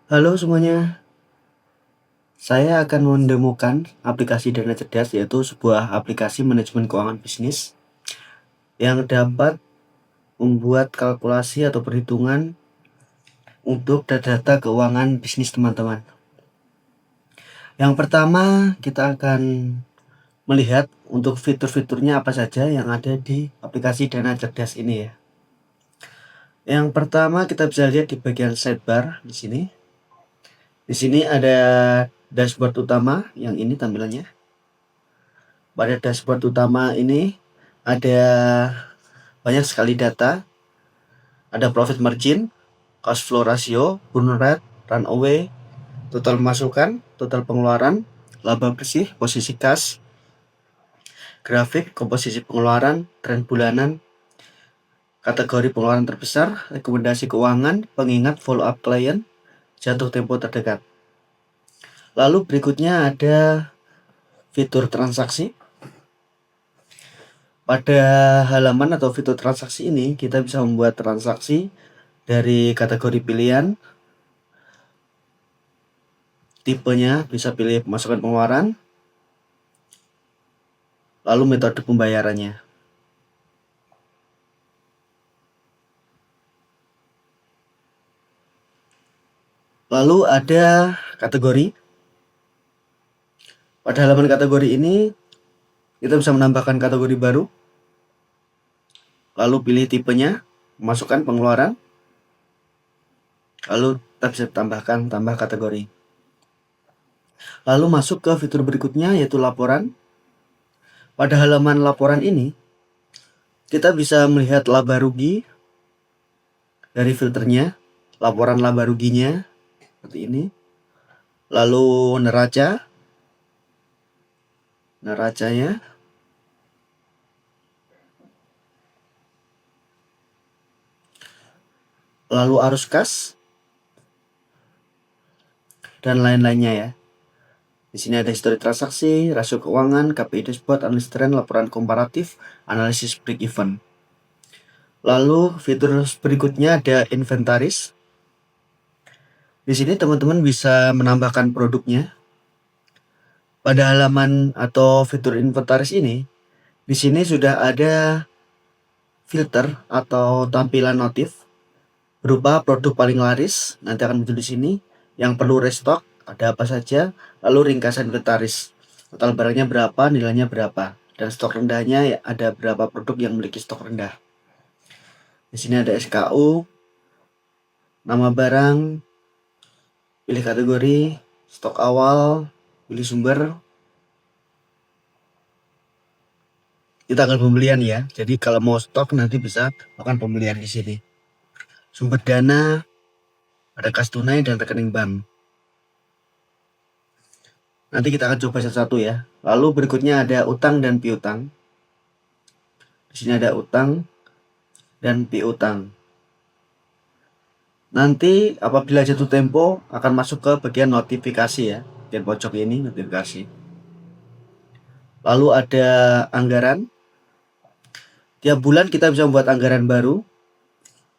Halo semuanya, saya akan mendemokan aplikasi Dana Cerdas, yaitu sebuah aplikasi manajemen keuangan bisnis yang dapat membuat kalkulasi atau perhitungan untuk data-data keuangan bisnis teman-teman. Yang pertama, kita akan melihat untuk fitur-fiturnya apa saja yang ada di aplikasi Dana Cerdas ini ya. Yang pertama kita bisa lihat di bagian sidebar di sini. Di sini ada dashboard utama, yang ini tampilannya. Pada dashboard utama ini ada banyak sekali data, ada profit margin, cash flow ratio, burn rate, runaway, total masukan, total pengeluaran, laba bersih, posisi kas, grafik, komposisi pengeluaran, tren bulanan, kategori pengeluaran terbesar, rekomendasi keuangan, pengingat, follow up klien, jatuh tempo terdekat. Lalu berikutnya ada fitur transaksi. Pada halaman atau fitur transaksi ini kita bisa membuat transaksi dari kategori pilihan, tipenya bisa pilih pemasukan pengeluaran, lalu metode pembayarannya. Lalu ada kategori. Pada halaman kategori ini kita bisa menambahkan kategori baru, lalu pilih tipenya, pemasukan pengeluaran, lalu kita bisa tambah kategori. Lalu masuk ke fitur berikutnya, yaitu laporan. Pada halaman laporan ini kita bisa melihat laba rugi dari filternya, laporan laba ruginya seperti ini, lalu neracanya, lalu arus kas, dan lain-lainnya ya. Di sini ada histori transaksi, rasio keuangan, KPI dashboard, analisis tren, laporan komparatif, analisis break even. Lalu fitur berikutnya ada inventaris. Di sini teman-teman bisa menambahkan produknya. Pada halaman atau fitur inventaris ini, di sini sudah ada filter atau tampilan notif berupa produk paling laris, nanti akan muncul di sini, yang perlu restock, ada apa saja, lalu ringkasan inventaris, total barangnya berapa, nilainya berapa, dan stok rendahnya ya, ada berapa produk yang memiliki stok rendah. Di sini ada SKU, nama barang, pilih kategori, stok awal, pilih sumber. Ini tanggal pembelian ya. Jadi kalau mau stok nanti bisa melakukan pembelian di sini. Sumber dana, ada kas tunai dan rekening bank. Nanti kita akan coba satu-satu ya. Lalu berikutnya ada utang dan piutang. Di sini ada utang dan piutang. Nanti apabila jatuh tempo akan masuk ke bagian notifikasi ya. Bagian pojok ini notifikasi. Lalu ada anggaran. Tiap bulan kita bisa membuat anggaran baru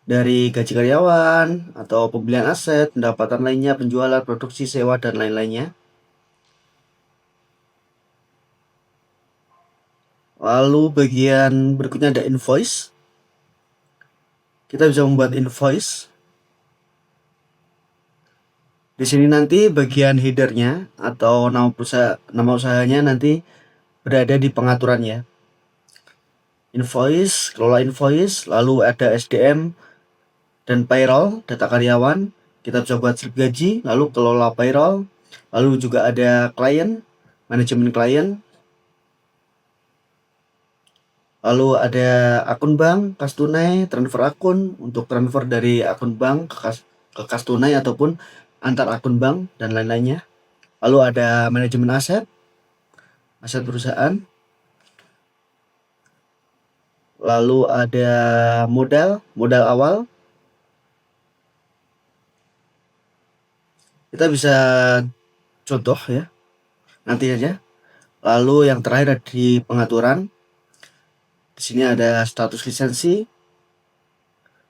dari gaji karyawan atau pembelian aset, pendapatan lainnya, penjualan, produksi, sewa, dan lain-lainnya. Lalu bagian berikutnya ada invoice. Kita bisa membuat invoice. Di sini nanti bagian headernya atau nama usahanya nanti berada di pengaturannya. Invoice, kelola invoice, lalu ada SDM dan payroll, data karyawan. Kita bisa buat slip gaji, lalu kelola payroll, lalu juga ada klien, manajemen klien. Lalu ada akun bank, kas tunai, transfer akun untuk transfer dari akun bank ke kas tunai ataupun antar akun bank dan lain-lainnya. Lalu ada manajemen aset perusahaan. Lalu ada modal awal. Kita bisa contoh ya, nanti aja. Lalu yang terakhir ada di pengaturan. Di sini ada status lisensi,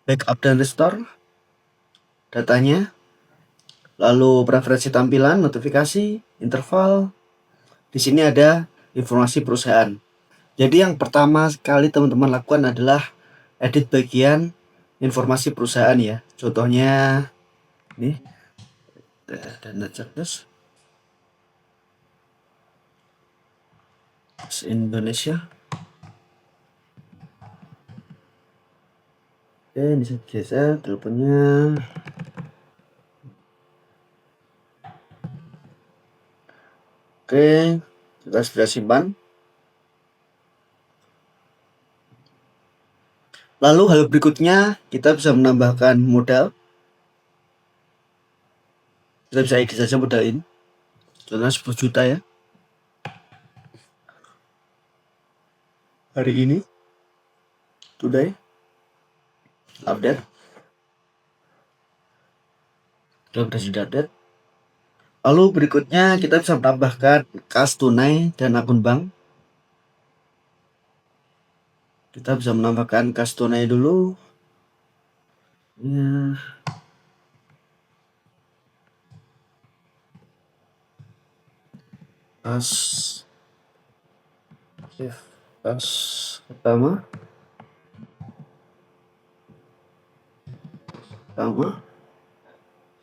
backup dan restore, datanya. Lalu preferensi tampilan, notifikasi, interval. Di sini ada informasi perusahaan. Jadi yang pertama sekali teman-teman lakukan adalah edit bagian informasi perusahaan ya. Contohnya ini dana cerdas Indonesia. Oke, ini saya geser teleponnya. Oke, kita sudah simpan. Lalu hal berikutnya kita bisa menambahkan modal. Kita bisa edit saja modal ini. Contohnya 10 juta ya. Hari ini. Today. Update. Kita sudah update. Lalu berikutnya kita bisa menambahkan kas tunai dan akun bank. Kita bisa menambahkan kas tunai dulu. Ya. Kas pertama.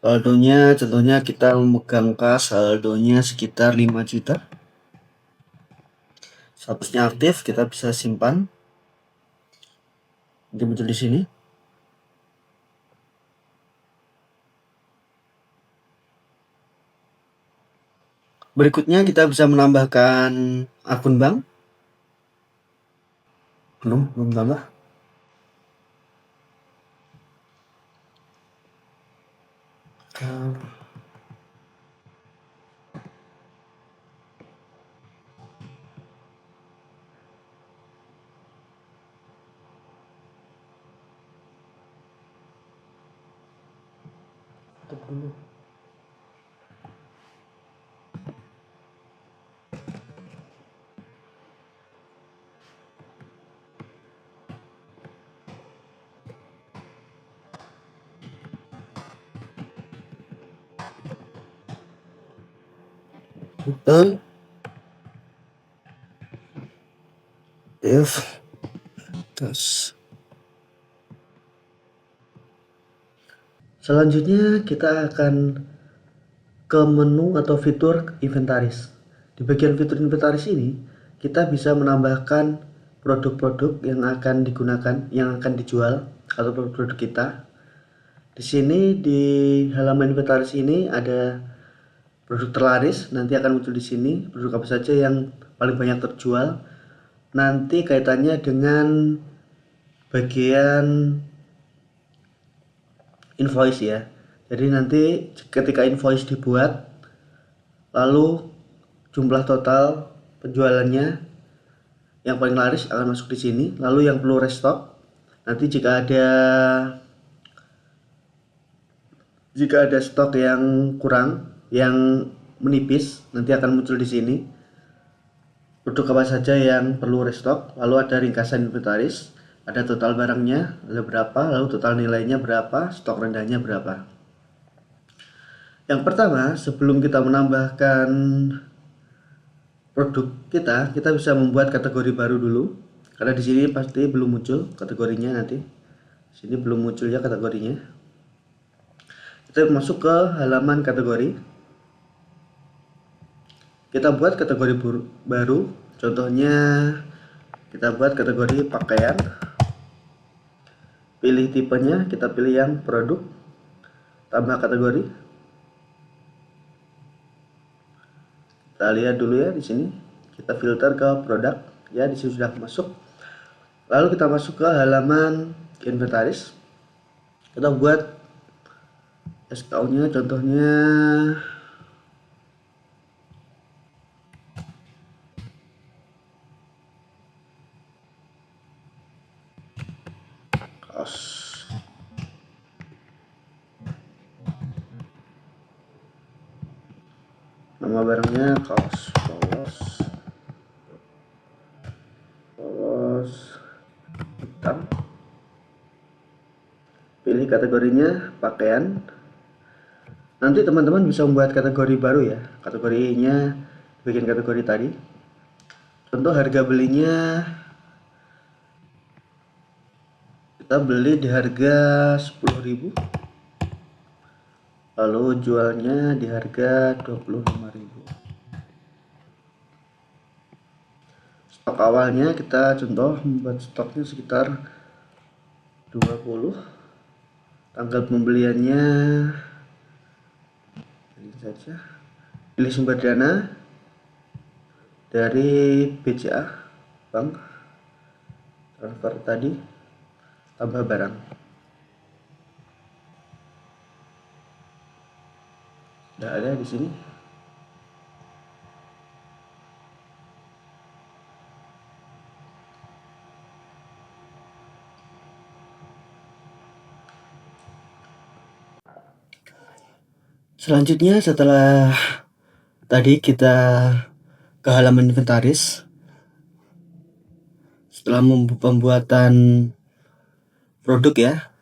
Saldonya contohnya kita memegang kas saldonya sekitar 5 juta. Statusnya aktif, kita bisa simpan. Nanti muncul di sini. Berikutnya kita bisa menambahkan akun bank. Belum tambah. Selanjutnya kita akan ke menu atau fitur inventaris. Di bagian fitur inventaris ini kita bisa menambahkan produk-produk yang akan digunakan, yang akan dijual atau produk-produk kita. Di sini di halaman inventaris ini ada produk terlaris, nanti akan muncul di sini produk apa saja yang paling banyak terjual. Nanti kaitannya dengan bagian invoice ya. Jadi nanti ketika invoice dibuat, lalu jumlah total penjualannya yang paling laris akan masuk di sini. Lalu yang perlu restock, nanti jika ada stok yang kurang, yang menipis, nanti akan muncul di sini. Produk apa saja yang perlu restock, lalu ada ringkasan inventaris, ada total barangnya, ada berapa, lalu total nilainya berapa, stok rendahnya berapa. Yang pertama, sebelum kita menambahkan produk kita bisa membuat kategori baru dulu. Karena di sini pasti belum muncul kategorinya nanti. Di sini belum muncul ya kategorinya. Kita masuk ke halaman kategori. Kita buat kategori baru. Contohnya kita buat kategori pakaian. Pilih tipenya, kita pilih yang produk. Tambah kategori. Kita lihat dulu ya di sini. Kita filter ke produk. Ya, di sini sudah masuk. Lalu kita masuk ke halaman inventaris. Kita buat SKU-nya contohnya kaos. Nama barangnya kaos hitam. Pilih kategorinya pakaian. Nanti teman-teman bisa membuat kategori baru ya. Kategorinya bikin kategori tadi. Contoh harga belinya kita beli di harga 10.000, lalu jualnya di harga 25.000. Stok awalnya kita contoh membuat stoknya sekitar 20. Tanggal pembeliannya ini saja. Pilih sumber dana dari BCA Bank, transfer tadi, tambah barang. Sudah ada di sini. Selanjutnya setelah tadi kita ke halaman inventaris, setelah pembuatan produk ya,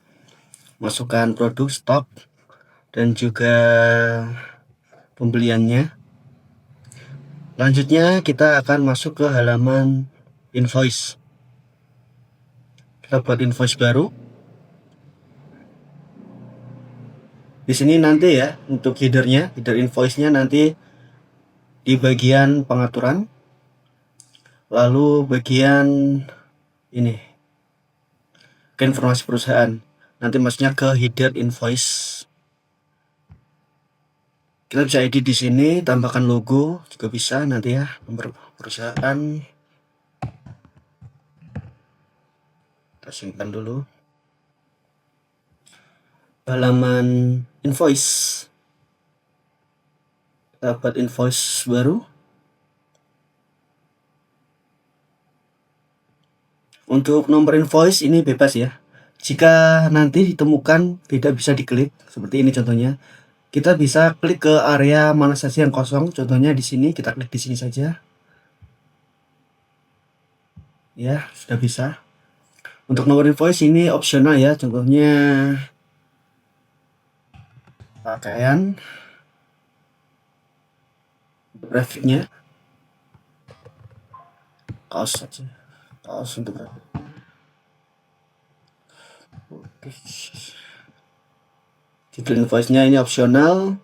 masukkan produk, stok, dan juga pembeliannya. Lanjutnya kita akan masuk ke halaman invoice. Kita buat invoice baru. Di sini nanti ya untuk header invoice-nya nanti di bagian pengaturan, lalu bagian ini ke informasi perusahaan. Nanti maksudnya ke header invoice. Kita bisa edit di sini, tambahkan logo juga bisa nanti ya, nomor perusahaan. Kita simpan dulu. Halaman invoice. Dapat invoice baru. Untuk nomor invoice ini bebas ya. Jika nanti ditemukan tidak bisa diklik, seperti ini contohnya, kita bisa klik ke area mana saja yang kosong. Contohnya di sini, kita klik di sini saja. Ya, sudah bisa. Untuk nomor invoice ini opsional ya, contohnya pakaian, grafiknya kaos saja, kaos untuk grafik. Oke. Judul invoice-nya ini opsional.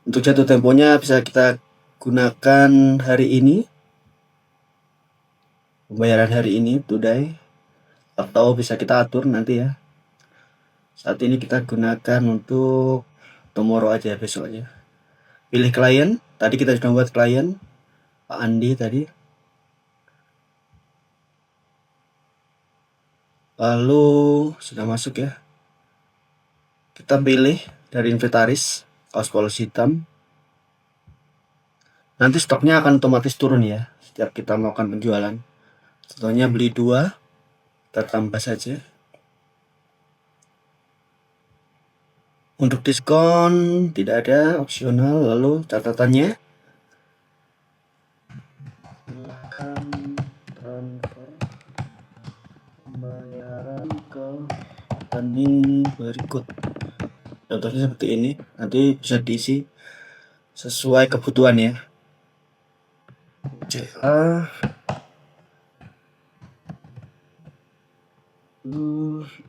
Untuk jatuh temponya bisa kita gunakan hari ini, pembayaran hari ini, today, atau bisa kita atur nanti ya. Saat ini kita gunakan untuk tomorrow aja, besok aja. Pilih klien, tadi kita sudah buat klien, Pak Andi tadi. Lalu sudah masuk ya. Kita pilih dari inventaris, kaos polos hitam. Nanti stoknya akan otomatis turun ya, setiap kita melakukan penjualan. Contohnya beli 2, kita tambah saja. Untuk diskon tidak ada, opsional. Lalu catatannya, transfer pembayaran ke rekening berikut. Contohnya seperti ini, nanti bisa diisi sesuai kebutuhan ya. CA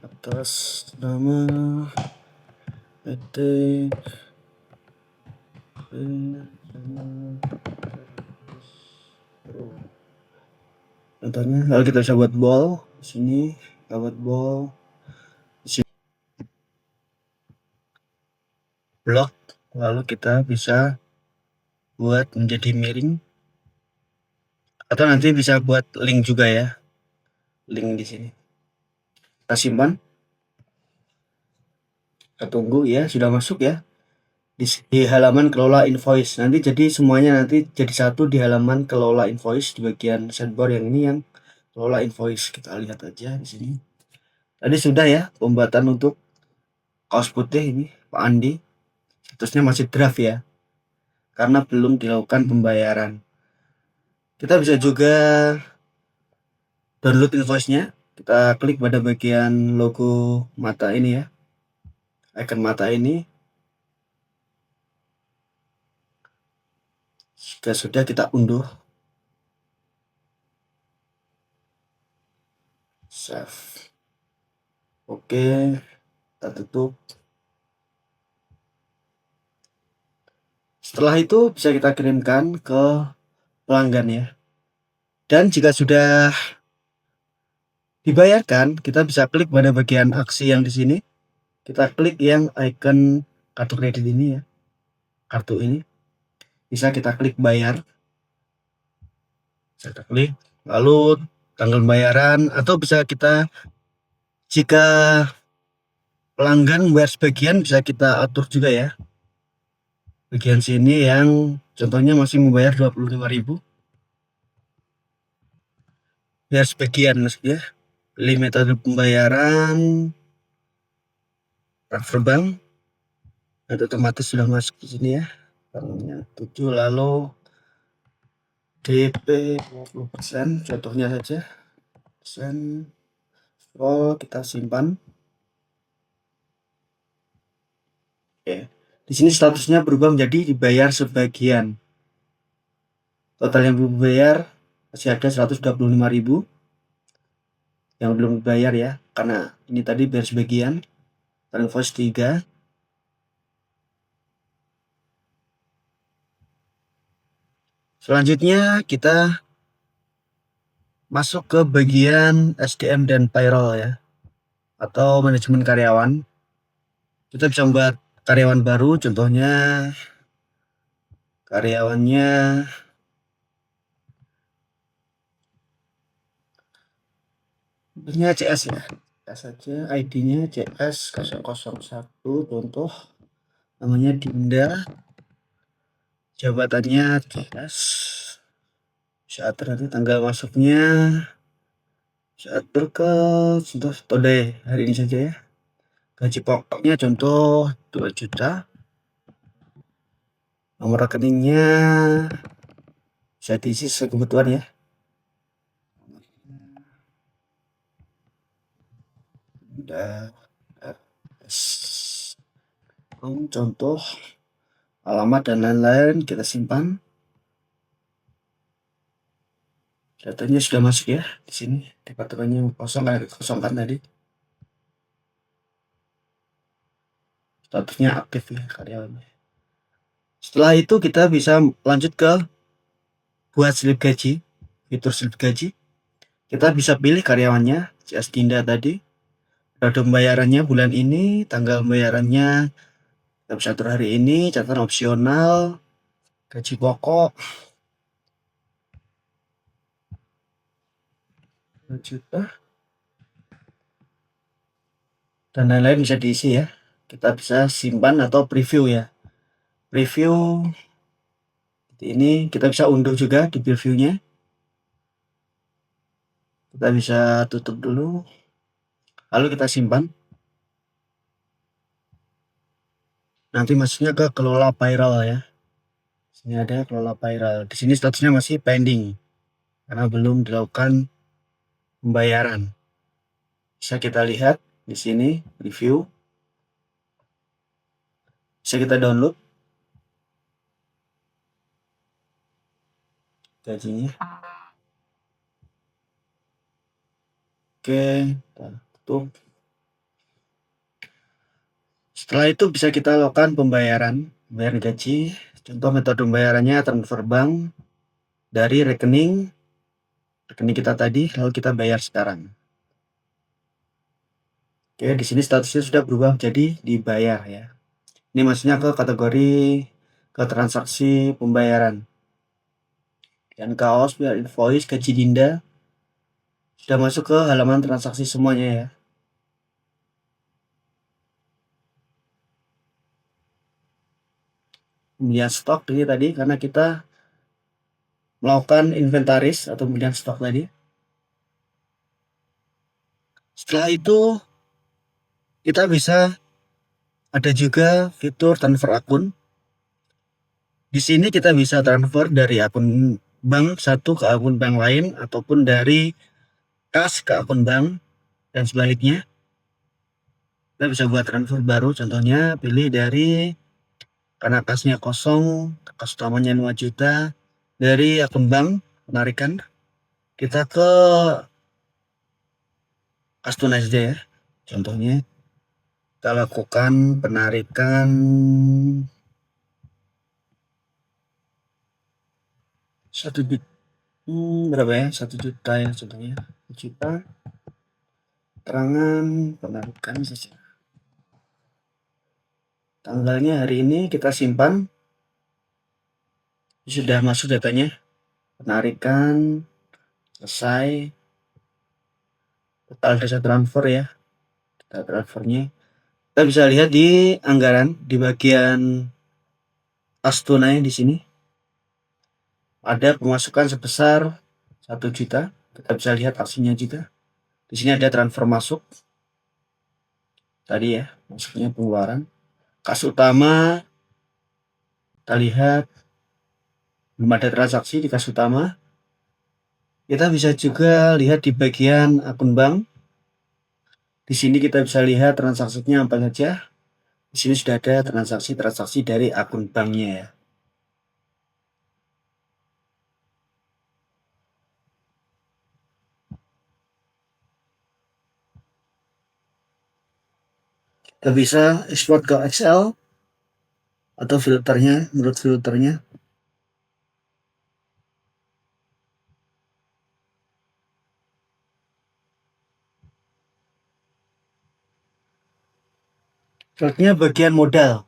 atas nama PT contohnya. Lalu kita bisa buat ball di sini, kita buat ball di sini, blok, lalu kita bisa buat menjadi miring, atau nanti bisa buat link juga ya, link di sini. Kita simpan, kita tunggu ya, sudah masuk ya di halaman kelola invoice. Nanti jadi semuanya nanti jadi satu di halaman kelola invoice, di bagian sidebar yang ini yang kelola invoice. Kita lihat aja di sini. Tadi sudah ya pembuatan untuk kaos putih ini Pak Andi. Statusnya masih draft ya, karena belum dilakukan pembayaran. Kita bisa juga download invoice-nya. Kita klik pada bagian logo mata ini ya, icon mata ini. Jika sudah, kita unduh, save. Oke, kita tutup. Setelah itu bisa kita kirimkan ke pelanggan ya. Dan jika sudah dibayarkan, kita bisa klik pada bagian aksi yang di sini. Kita klik yang icon kartu kredit ini ya. Kartu ini. Bisa kita klik bayar. Bisa kita klik. Lalu tanggal pembayaran, atau bisa kita, jika pelanggan bayar sebagian, bisa kita atur juga ya. Bagian sini yang contohnya masih membayar 25.000. Bayar sebagian maksudnya. Pilih metode pembayaran, transfer bank, nanti otomatis sudah masuk di sini ya. Tanggalnya 7, lalu DP 20%, contohnya saja. Persen. Oh, kita simpan. Oke. Di sini statusnya berubah menjadi dibayar sebagian. Total yang belum dibayar masih ada 125.000 yang belum dibayar ya, karena ini tadi bayar sebagian. Invoice 3. Selanjutnya kita masuk ke bagian SDM dan payroll ya, atau manajemen karyawan. Kita bisa membuat karyawan baru, contohnya karyawannya CS ya. CS saja, ID-nya CS001, contoh namanya Dinda, jabatannya CS. Bisa atur nanti tanggal masuknya, bisa atur ke contoh today hari ini saja ya. Gaji pokoknya contoh 2 juta. Nomor rekeningnya bisa diisi sekebutuhan ya. Udah, contoh alamat dan lain-lain kita simpan. Datanya sudah masuk ya di sini. Departemennya kosong kan tadi. Statusnya aktif ya karyawannya. Setelah itu kita bisa lanjut ke buat slip gaji, fitur slip gaji. Kita bisa pilih karyawannya, CS Dinda tadi. Periode pembayarannya bulan ini, tanggal pembayarannya kita bisa atur hari ini, catatan opsional, gaji pokok 2 juta, dan lain-lain bisa diisi ya. Kita bisa simpan atau preview ya. Preview ini kita bisa unduh juga di previewnya. Kita bisa tutup dulu, lalu kita simpan. Nanti masuknya ke kelola payroll ya. Sini ada kelola payroll. Di sini statusnya masih pending karena belum dilakukan pembayaran. Bisa kita lihat di sini review. Bisa kita download gajinya. Oke, kita tutup. Setelah itu bisa kita lakukan pembayaran, bayar gaji. Contoh metode pembayarannya transfer bank dari rekening kita tadi, lalu kita bayar sekarang. Oke, di sini statusnya sudah berubah menjadi dibayar ya. Ini maksudnya ke kategori ke transaksi pembayaran. Dan kaos, biar invoice, gaji Dinda sudah masuk ke halaman transaksi semuanya ya. Kemudian stok ini tadi karena kita melakukan inventaris atau kemudian stok tadi. Setelah itu kita bisa ada juga fitur transfer akun. Di sini kita bisa transfer dari akun bank satu ke akun bank lain, ataupun dari kas ke akun bank dan sebaliknya. Kita bisa buat transfer baru, contohnya pilih dari, karena kasnya kosong, kas utamanya 5 juta, Dari akun bank penarikan kita ke kas tunai saja ya. Contohnya kita lakukan penarikan 1 juta, berapa ya, 1 juta ya contohnya, 1 juta, keterangan penarikan saja. Tanggalnya hari ini kita simpan, sudah masuk datanya, penarikan selesai, total data transfer ya, data transfernya. Kita bisa lihat di anggaran di bagian kas tunai di sini ada pemasukan sebesar 1 juta. Kita bisa lihat aksinya juga. Di sini ada transfer masuk tadi ya, masuknya pengeluaran. Kas utama kita lihat belum ada transaksi di kas utama. Kita bisa juga lihat di bagian akun bank. Di sini kita bisa lihat transaksinya apa saja. Di sini sudah ada transaksi dari akun banknya ya. Kita bisa export ke Excel atau filternya, menurut filternya. Selanjutnya bagian modal.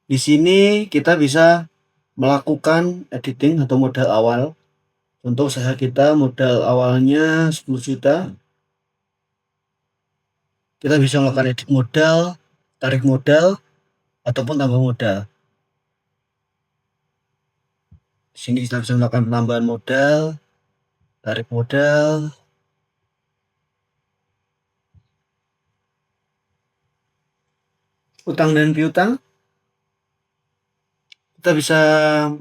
Di sini kita bisa melakukan editing atau modal awal. Contoh usaha kita modal awalnya 10 juta. Kita bisa melakukan edit modal, tarik modal, ataupun tambah modal. Di sini kita bisa melakukan penambahan modal, tarik modal, utang dan piutang. Kita bisa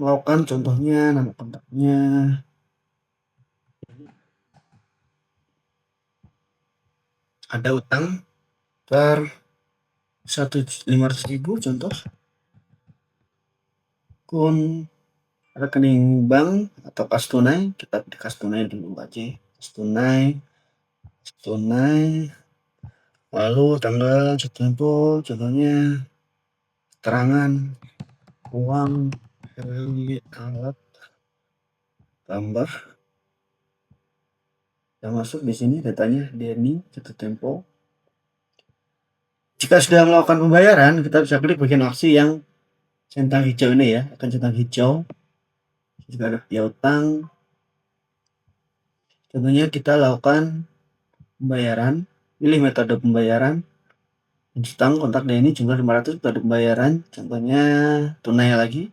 melakukan contohnya nama kontaknya. Ada utang per 1.500.000 contoh. Akun rekening bank atau kas tunai, kita di kas tunai dulu aja. Kas tunai, lalu tanggal tertentu, contohnya keterangan uang beli alat tambah. Yang masuk di sini datanya Denny jatuh tempo. Jika sudah melakukan pembayaran, kita bisa klik bagian aksi yang centang hijau ini ya, akan centang hijau. Jika ada piutang, contohnya kita lakukan pembayaran, pilih metode pembayaran, utang kontak Denny jumlah 500, metode pembayaran, contohnya tunai lagi,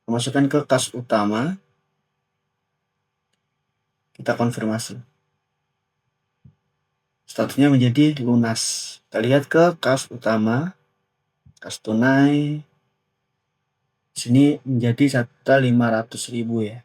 masukkan ke kas utama, kita konfirmasi. Statusnya menjadi lunas. Kita lihat ke kas utama, kas tunai, sini menjadi 1.500.000 ya.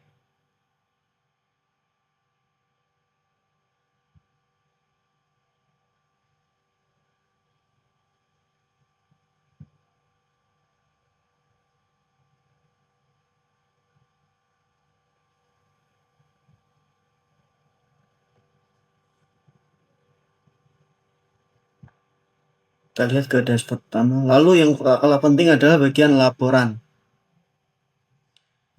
Kita lihat ke dashboard pertama. Lalu yang kalah penting adalah bagian laporan.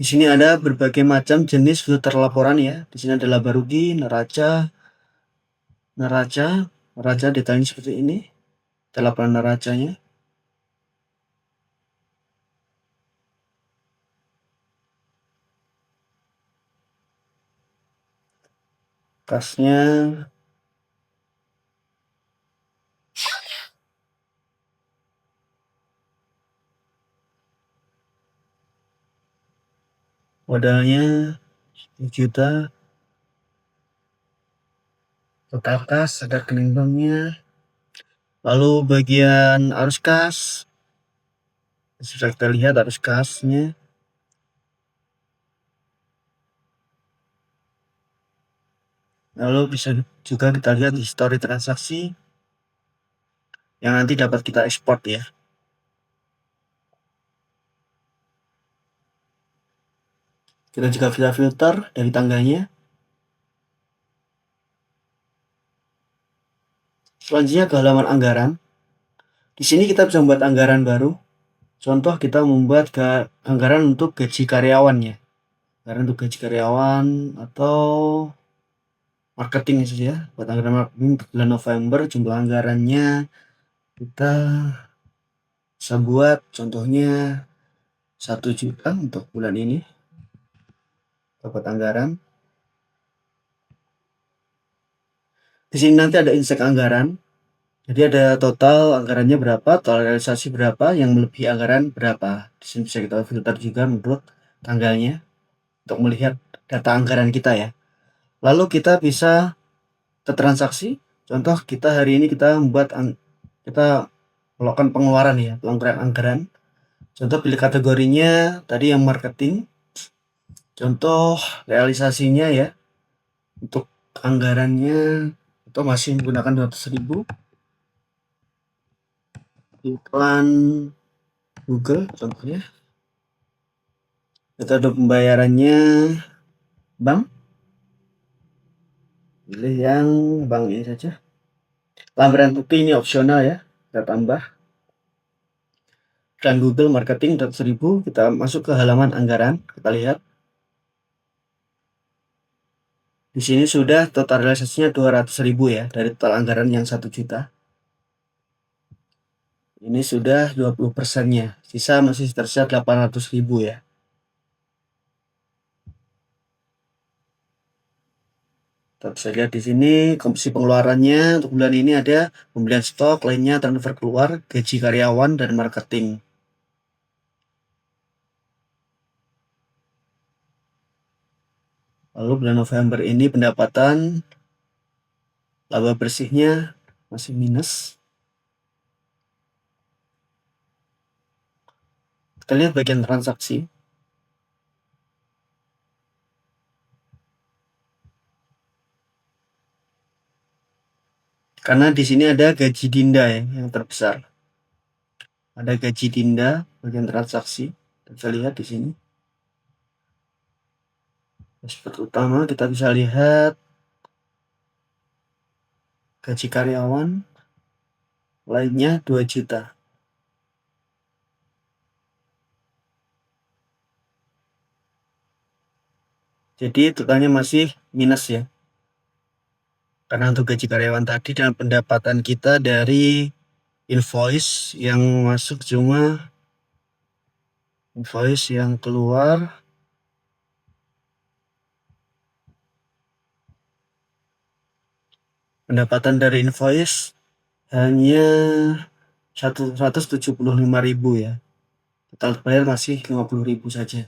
Di sini ada berbagai macam jenis filter laporan ya. Di sini ada laba rugi, neraca detailnya seperti ini. Ada laporan neracanya. Kasnya, modalnya 1 juta, total kas, ada rekening banknya. Lalu bagian arus kas, sudah kita lihat arus kasnya. Lalu bisa juga kita lihat histori transaksi yang nanti dapat kita ekspor ya. Kita juga bisa filter dari tanggalnya. Selanjutnya ke halaman anggaran. Di sini kita bisa membuat anggaran baru. Contoh kita membuat anggaran untuk gaji karyawan ya. Anggaran untuk gaji karyawan atau marketing saja. Buat anggaran marketing bulan November, jumlah anggarannya kita bisa buat contohnya 1 juta untuk bulan ini. Dapat anggaran. Di sini nanti ada insek anggaran. Jadi ada total anggarannya berapa, total realisasi berapa, yang melebihi anggaran berapa. Di sini bisa kita filter juga menurut tanggalnya untuk melihat data anggaran kita ya. Lalu kita bisa ke transaksi. Contoh kita hari ini kita kita melakukan pengeluaran ya, pengeluaran anggaran. Contoh pilih kategorinya tadi yang marketing. Contoh realisasinya ya. Untuk anggarannya itu masih menggunakan 200.000. Iklan Google contohnya. Metode pembayarannya bank. Pilih yang bank ini saja. Lampiran bukti ini opsional ya, kita tambah. Dan Google Marketing 100.000, kita masuk ke halaman anggaran, kita lihat. Di sini sudah total realisasinya 200.000 ya, dari total anggaran yang 1 juta. Ini sudah 20%-nya, sisa masih tersisa 800.000 ya. Kita bisa lihat di sini komposisi pengeluarannya untuk bulan ini ada pembelian stok, lainnya transfer keluar, gaji karyawan, dan marketing. Lalu bulan November ini pendapatan laba bersihnya masih minus. Kita lihat bagian transaksi. Karena di sini ada gaji Dinda ya, yang terbesar. Ada gaji Dinda bagian transaksi. Kita bisa lihat di sini. Dashboard utama kita bisa lihat gaji karyawan lainnya 2 juta. Jadi totalnya masih minus ya. Karena untuk gaji karyawan tadi dan pendapatan kita dari invoice yang masuk cuma invoice yang keluar pendapatan dari invoice hanya 175.000 ya. Total bayar masih 50.000 saja.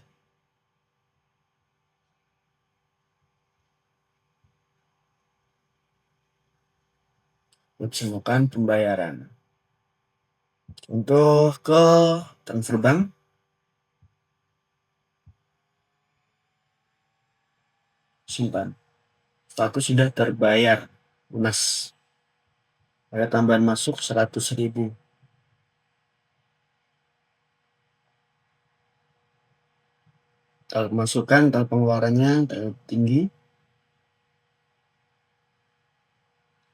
Melaksanakan pembayaran. Contoh ke transfer bank. Simpan. Status sudah terbayar lunas. Ada tambahan masuk 100.000. Kalau masukan, kalau pengeluarannya terlalu tinggi.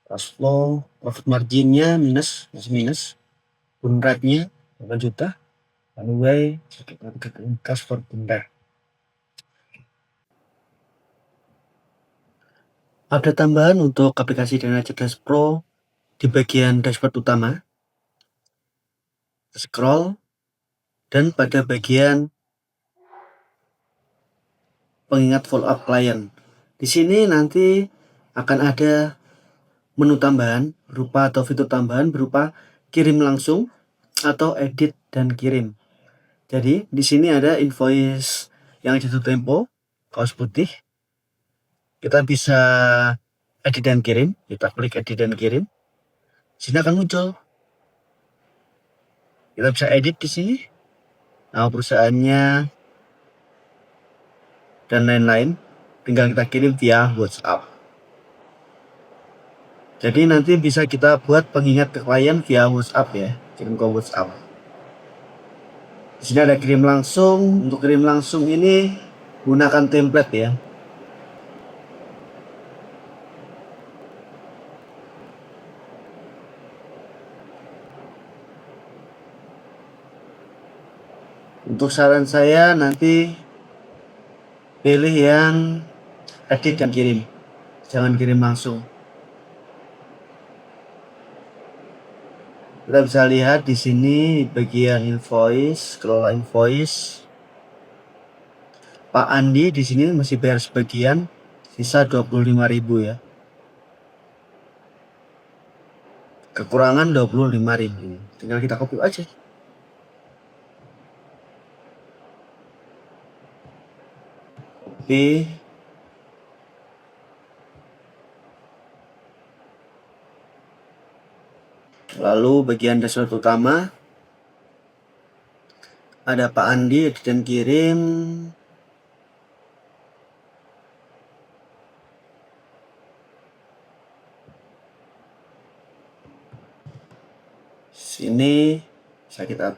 Cash flow, profit marginnya minus, masih minus. Burn rate-nya 8 juta. Anyway, cash for burn rate. Ada tambahan untuk aplikasi Dana Cerdas Pro di bagian dashboard utama. Scroll dan pada bagian pengingat follow up client. Di sini nanti akan ada menu tambahan berupa atau fitur tambahan berupa kirim langsung atau edit dan kirim. Jadi di sini ada invoice yang jatuh tempo, kaos putih. Kita bisa edit dan kirim. Kita klik edit dan kirim. Sini akan muncul. Kita bisa edit di sini. Nama perusahaannya dan lain-lain. Tinggal kita kirim via WhatsApp. Jadi nanti bisa kita buat pengingat ke klien via WhatsApp ya. Kirim ke WhatsApp. Di sini ada kirim langsung. Untuk kirim langsung ini gunakan template ya. Untuk saran saya nanti pilih yang edit dan kirim, jangan kirim langsung. Kita bisa lihat di sini bagian invoice, kelola invoice. Pak Andi di sini masih bayar sebagian, sisa 25.000 ya. Kekurangan 25.000. Tinggal kita copy aja. Copy. Lalu bagian dashboard utama ada Pak Andi edit dan kirim. Sini bisa kita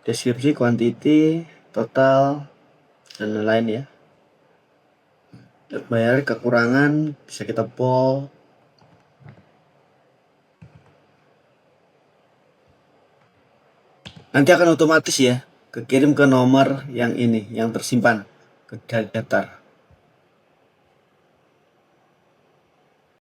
deskripsi, quantity, total, dan lain-lain ya. Bayar kekurangan bisa kita bold. Nanti akan otomatis ya kekirim ke nomor yang ini, yang tersimpan ke daftar.